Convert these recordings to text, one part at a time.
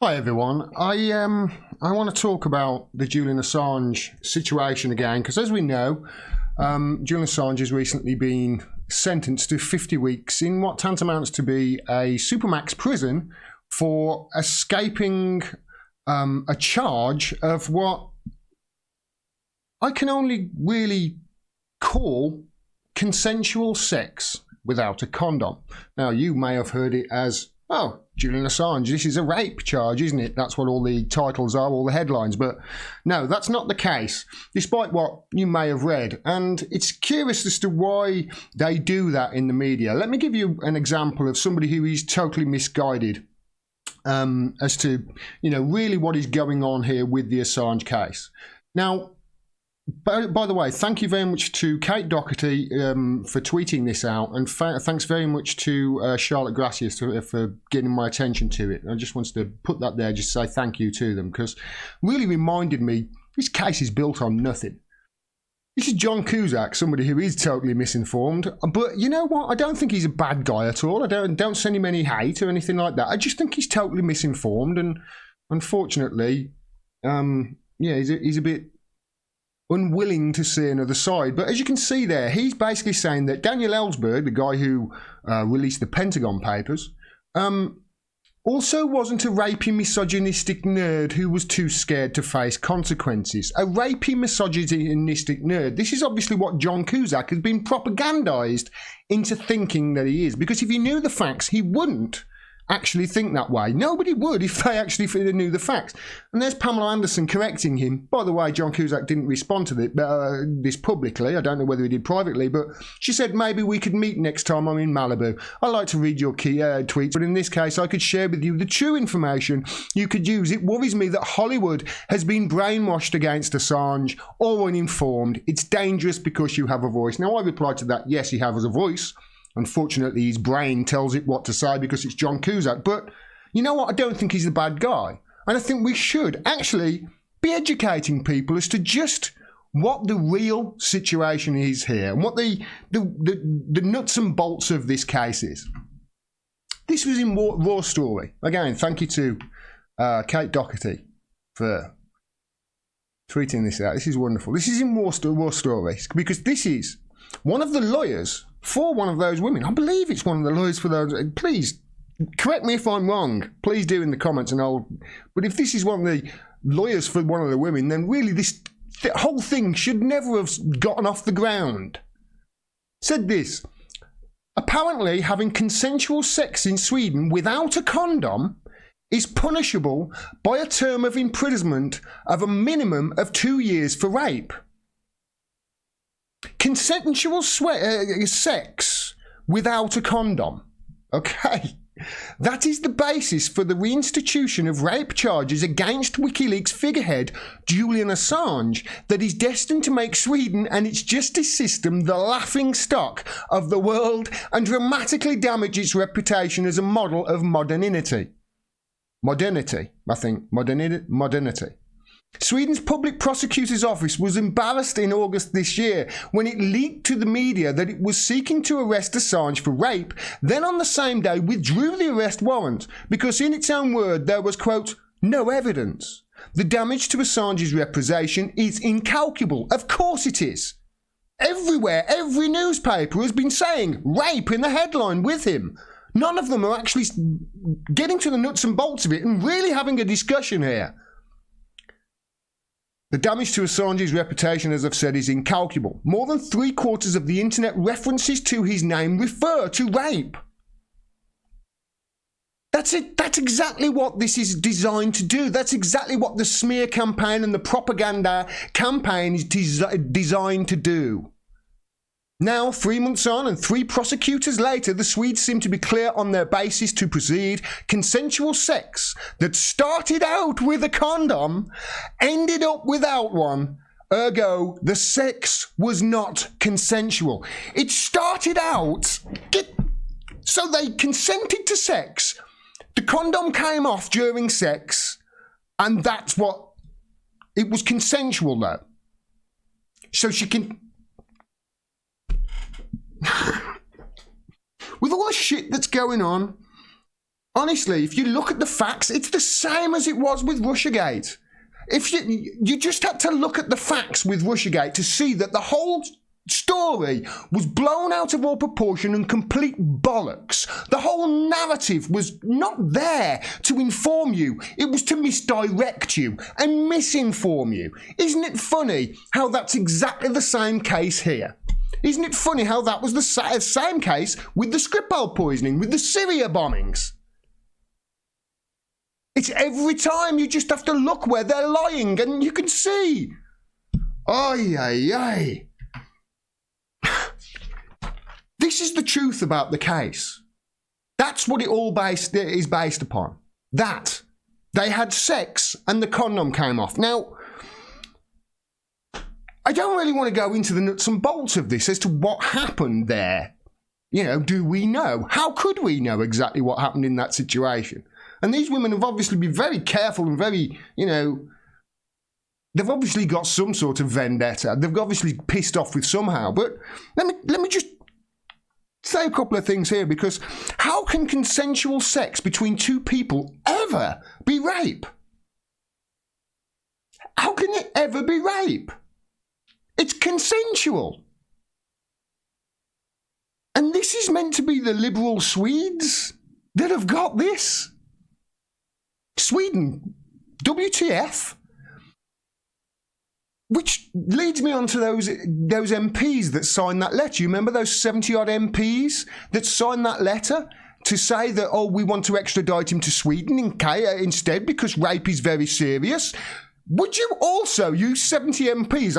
Hi everyone. I want to talk about the Julian Assange situation again, because as we know, Julian Assange has recently been sentenced to 50 weeks in what tantamounts to be a supermax prison for escaping a charge of what I can only really call consensual sex without a condom. Now, you may have heard it as, oh, Julian Assange, this is a rape charge, isn't it? That's what all the titles are, all the headlines. But no, that's not the case, despite what you may have read. And it's curious as to why they do that in the media. Let me give you an example of somebody who is totally misguided as to, really what is going on here with the Assange case. Now, by the way, thank you very much to Kate Doherty for tweeting this out, and thanks very much to Charlotte Gracias for getting my attention to it. I just wanted to put that there, just say thank you to them, because really reminded me this case is built on nothing. This is John Cusack, somebody who is totally misinformed, but you know what? I don't think he's a bad guy at all. I don't send him any hate or anything like that. I just think he's totally misinformed, and unfortunately, he's a bit unwilling to see another side. But as you can see there, he's basically saying that Daniel Ellsberg, the guy who released the Pentagon Papers, also wasn't a rapey, misogynistic nerd who was too scared to face consequences. A rapey, misogynistic nerd. This is obviously what John Cusack has been propagandized into thinking that he is. Because if he knew the facts, he wouldn't actually think that way. Nobody would if they actually knew the facts. And there's Pamela Anderson correcting him. By the way, John Cusack didn't respond to this publicly. I don't know whether he did privately, but she said maybe we could meet next time I'm in Malibu. I like to read your key tweets, but in this case I could share with you the true information you could use. It worries me that Hollywood has been brainwashed against Assange or uninformed. It's dangerous because you have a voice. Now, I replied to that, yes, he has a voice. Unfortunately, his brain tells it what to say because it's John Cusack. But you know what? I don't think he's a bad guy. And I think we should actually be educating people as to just what the real situation is here and what the nuts and bolts of this case is. This was in Raw Story. Again, thank you to Kate Doherty for tweeting this out. This is wonderful. This is in Raw Story because this is one of the lawyers for one of those women. I believe it's one of the lawyers for those. Please correct me if I'm wrong. Please do in the comments, and but if this is one of the lawyers for one of the women, then really the whole thing should never have gotten off the ground. Said this: apparently, having consensual sex in Sweden without a condom is punishable by a term of imprisonment of a minimum of 2 years for rape. Consensual sex without a condom. Okay. That is the basis for the reinstitution of rape charges against WikiLeaks figurehead Julian Assange that is destined to make Sweden and its justice system the laughing stock of the world and dramatically damage its reputation as a model of modernity. Modernity. Sweden's public prosecutor's office was embarrassed in August this year when it leaked to the media that it was seeking to arrest Assange for rape, then on the same day withdrew the arrest warrant because, in its own word, there was, quote, no evidence. The damage to Assange's reputation is incalculable. Of course it is. Everywhere, every newspaper has been saying rape in the headline with him. None of them are actually getting to the nuts and bolts of it and really having a discussion here. The damage to Assange's reputation, as I've said, is incalculable. More than 3/4 of the internet references to his name refer to rape. That's it. That's exactly what this is designed to do. That's exactly what the smear campaign and the propaganda campaign is designed to do. Now, 3 months on and 3 prosecutors later, the Swedes seem to be clear on their basis to proceed. Consensual sex that started out with a condom ended up without one. Ergo, the sex was not consensual. It started out, so they consented to sex. The condom came off during sex, and that's what, it was consensual though. So she can... with all the shit that's going on, honestly, if you look at the facts, it's the same as it was with Russiagate. If you just had to look at the facts with Russiagate to see that the whole story was blown out of all proportion and complete bollocks. The whole narrative was not there to inform you. It was to misdirect you and misinform you. Isn't it funny how that's exactly the same case here? Isn't it funny how that was the same case with the Skripal poisoning, with the Syria bombings? It's every time you just have to look where they're lying and you can see. Ay, ay, ay. This is the truth about the case. That's what it all is based upon. That. They had sex and the condom came off. Now, I don't really want to go into the nuts and bolts of this as to what happened there. You know, do we know? How could we know exactly what happened in that situation? And these women have obviously been very careful and very, you know, they've obviously got some sort of vendetta. They've obviously pissed off with somehow. But let me just say a couple of things here, because how can consensual sex between two people ever be rape? How can it ever be rape? It's consensual. And this is meant to be the liberal Swedes that have got this. Sweden, WTF? Which leads me on to those MPs that signed that letter. You remember those 70-odd MPs that signed that letter to say that, oh, we want to extradite him to Sweden instead because rape is very serious? Would you also, you 70 MPs,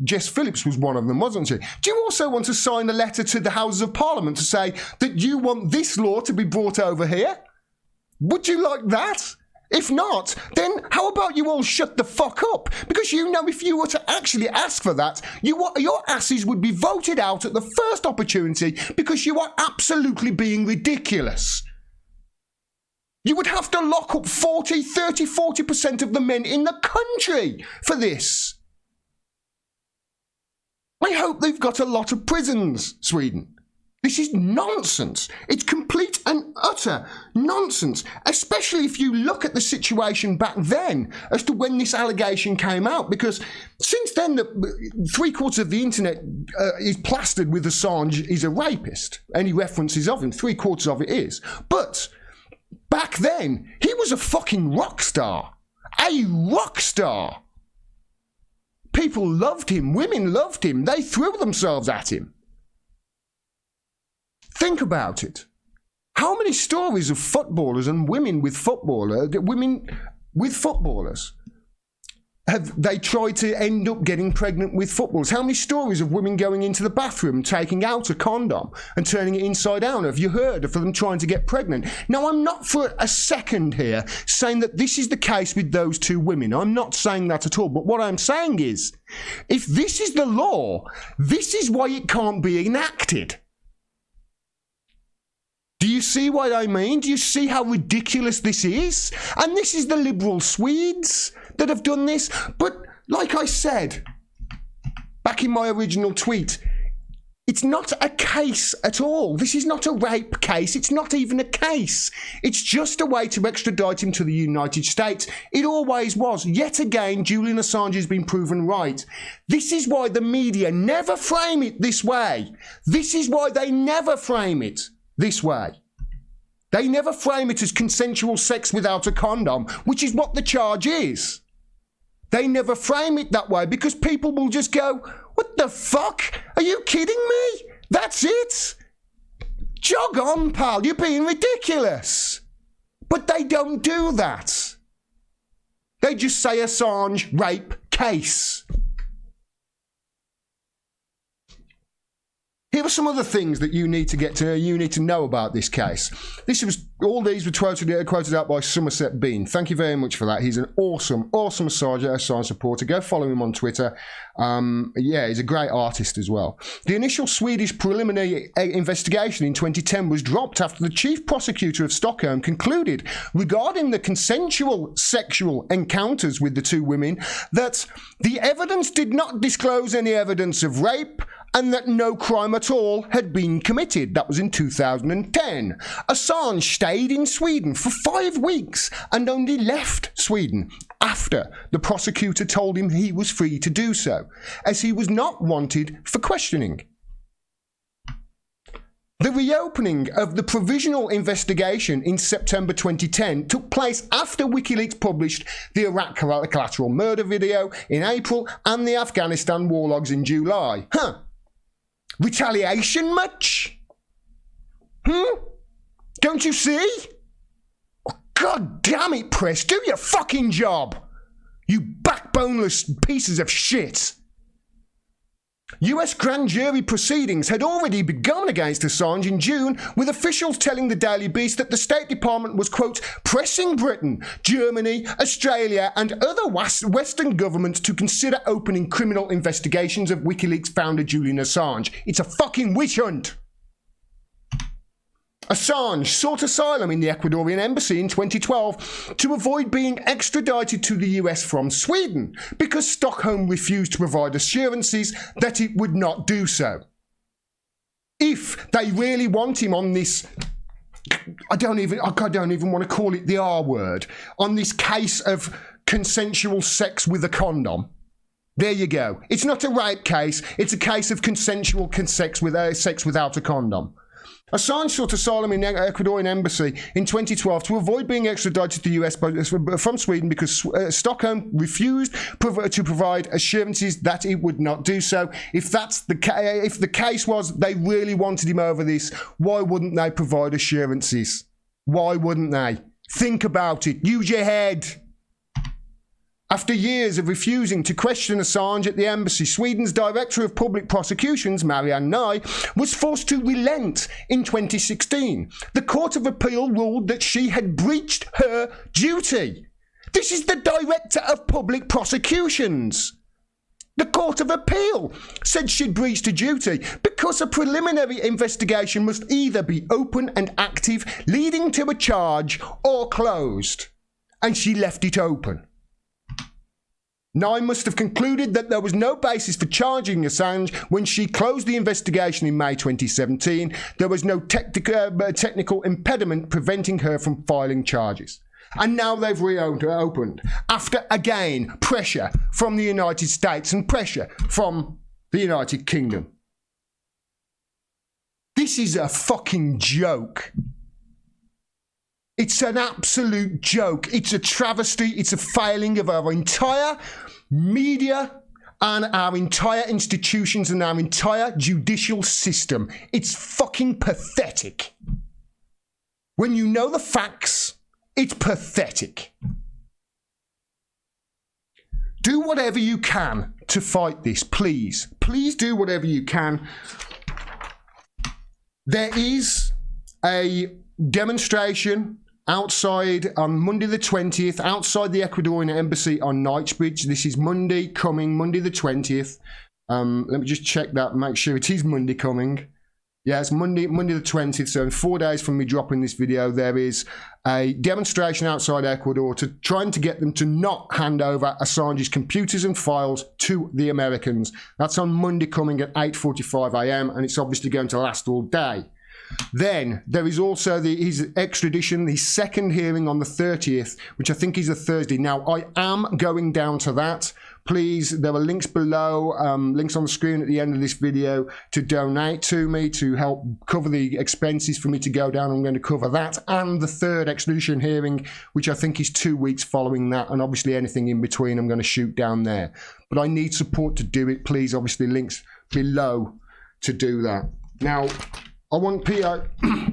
Jess Phillips was one of them, wasn't she? Do you also want to sign a letter to the Houses of Parliament to say that you want this law to be brought over here? Would you like that? If not, then how about you all shut the fuck up? Because you know if you were to actually ask for that, your asses would be voted out at the first opportunity because you are absolutely being ridiculous. You would have to lock up 40% of the men in the country for this. I hope they've got a lot of prisons, Sweden. This is nonsense. It's complete and utter nonsense, especially if you look at the situation back then as to when this allegation came out, because since then, 3/4 of the internet is plastered with Assange is a rapist. Any references of him, 3/4 of it is. But back then, he was a fucking rock star. A rock star. People loved him. Women loved him. They threw themselves at him. Think about it. How many stories of footballers and women with footballers have they tried to end up getting pregnant with footballers? How many stories of women going into the bathroom, taking out a condom and turning it inside out? Have you heard of them trying to get pregnant? Now, I'm not for a second here saying that this is the case with those two women. I'm not saying that at all. But what I'm saying is, if this is the law, this is why it can't be enacted. Do you see what I mean? Do you see how ridiculous this is? And this is the liberal Swedes that have done this. But like I said, back in my original tweet, it's not a case at all. This is not a rape case. It's not even a case. It's just a way to extradite him to the United States. It always was. Yet again, Julian Assange has been proven right. This is why the media never frame it this way. This is why they never frame it this way. They never frame it as consensual sex without a condom, which is what the charge is. They never frame it that way because people will just go, what the fuck? Are you kidding me? That's it? Jog on, pal. You're being ridiculous. But they don't do that. They just say Assange rape case. Here are some other things that you need to know about this case. This was All these were quoted out by Somerset Bean. Thank you very much for that. He's an awesome Assange supporter. Go follow him on Twitter. Yeah, he's a great artist as well. The initial Swedish preliminary investigation in 2010 was dropped after the chief prosecutor of Stockholm concluded, regarding the consensual sexual encounters with the two women, that the evidence did not disclose any evidence of rape and that no crime at all had been committed. That was in 2010. Assange stayed in Sweden for 5 weeks and only left Sweden after the prosecutor told him he was free to do so, as he was not wanted for questioning. The reopening of the provisional investigation in September 2010 took place after WikiLeaks published the Iraq collateral murder video in April and the Afghanistan war logs in July. Retaliation much? Don't you see? Oh, God damn it, press. Do your fucking job. You backboneless pieces of shit. US grand jury proceedings had already begun against Assange in June, with officials telling the Daily Beast that the State Department was, quote, pressing Britain, Germany, Australia and other Western governments to consider opening criminal investigations of WikiLeaks founder Julian Assange. It's a fucking witch hunt. Assange sought asylum in the Ecuadorian embassy in 2012 to avoid being extradited to the US from Sweden because Stockholm refused to provide assurances that it would not do so. If they really want him on this, I don't even want to call it the R word, on this case of consensual sex with a condom. There you go. It's not a rape case, it's a case of consensual sex without a condom. Assange sought asylum in the Ecuadorian embassy in 2012 to avoid being extradited to the US from Sweden because Stockholm refused to provide assurances that it would not do so. If the case was they really wanted him over this, why wouldn't they provide assurances? Why wouldn't they? Think about it. Use your head. After years of refusing to question Assange at the embassy, Sweden's Director of Public Prosecutions, Marianne Nye, was forced to relent in 2016. The Court of Appeal ruled that she had breached her duty. This is the Director of Public Prosecutions. The Court of Appeal said she'd breached her duty because a preliminary investigation must either be open and active, leading to a charge, or closed. And she left it open. Nye must have concluded that there was no basis for charging Assange when she closed the investigation in May 2017. There was no technical impediment preventing her from filing charges. And now they've reopened after, again, pressure from the United States and pressure from the United Kingdom. This is a fucking joke. It's an absolute joke. It's a travesty. It's a failing of our entire media and our entire institutions and our entire judicial system. It's fucking pathetic. When you know the facts, it's pathetic. Do whatever you can to fight this, please. Please do whatever you can. There is a demonstration outside on Monday the 20th, outside the Ecuadorian embassy on Knightsbridge. This is Monday the 20th. Let me just check that, make sure it is Monday coming. Yeah, it's Monday the 20th, so in 4 days from me dropping this video, there is a demonstration outside Ecuador trying to get them to not hand over Assange's computers and files to the Americans. That's on Monday coming at 8:45 a.m, and it's obviously going to last all day. Then there is also his extradition, the second hearing on the 30th, which I think is a Thursday. Now, I am going down to that. Please, there are links below, links on the screen at the end of this video to donate to me to help cover the expenses for me to go down. I'm going to cover that and the third extradition hearing, which I think is 2 weeks following that. And obviously anything in between, I'm going to shoot down there. But I need support to do it. Please, obviously, links below to do that. Now, I want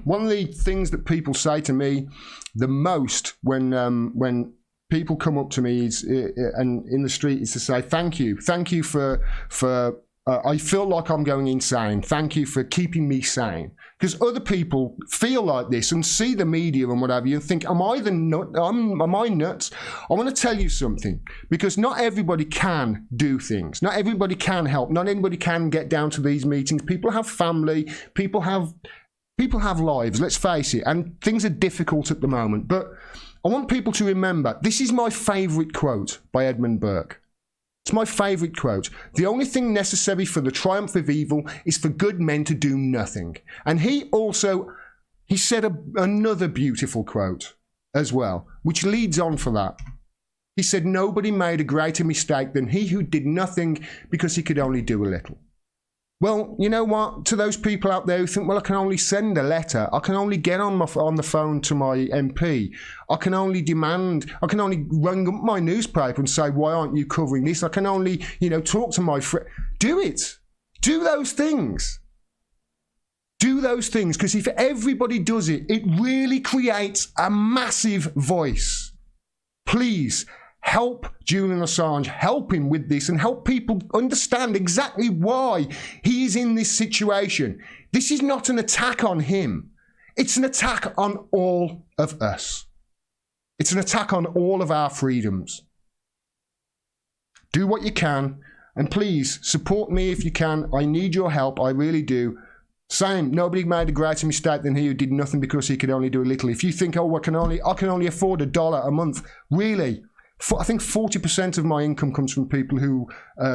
one of the things that people say to me the most when people come up to me and in the street is to say thank you for I feel like I'm going insane. Thank you for keeping me sane. Because other people feel like this and see the media and whatever you and think, am I nuts? I want to tell you something. Because not everybody can do things. Not everybody can help. Not everybody can get down to these meetings. People have family. People have lives, let's face it. And things are difficult at the moment. But I want people to remember, this is my favourite quote by Edmund Burke. It's my favourite quote. The only thing necessary for the triumph of evil is for good men to do nothing. And he said another beautiful quote as well, which leads on for that. He said, nobody made a greater mistake than he who did nothing because he could only do a little. Well, you know what? To those people out there who think, well, I can only send a letter. I can only get on the phone to my MP. I can only ring up my newspaper and say, why aren't you covering this? I can only, talk to my friend. Do it. Do those things. Do those things, because if everybody does it, it really creates a massive voice. Please, help Julian Assange, help him with this and help people understand exactly why he is in this situation. This is not an attack on him. It's an attack on all of us. It's an attack on all of our freedoms. Do what you can, and please support me if you can. I need your help, I really do. Same, nobody made a greater mistake than he who did nothing because he could only do a little. If you think, I can only afford $1 a month, really? I think 40% of my income comes from people who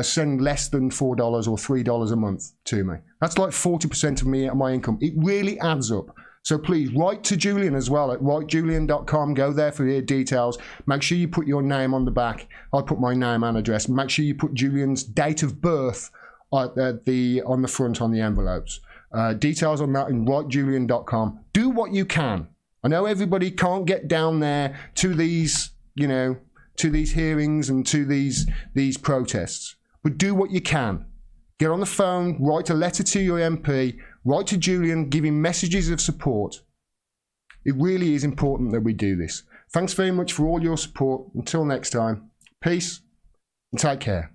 send less than $4 or $3 a month to me. That's like 40% of my income. It really adds up. So please write to Julian as well at writejulian.com. Go there for your details. Make sure you put your name on the back. I'll put my name and address. Make sure you put Julian's date of birth on the front on the envelopes. Details on that in writejulian.com. Do what you can. I know everybody can't get down there to these, to these hearings and to these protests. But do what you can. Get on the phone, write a letter to your MP, write to Julian, give him messages of support. It really is important that we do this. Thanks very much for all your support. Until next time, peace and take care.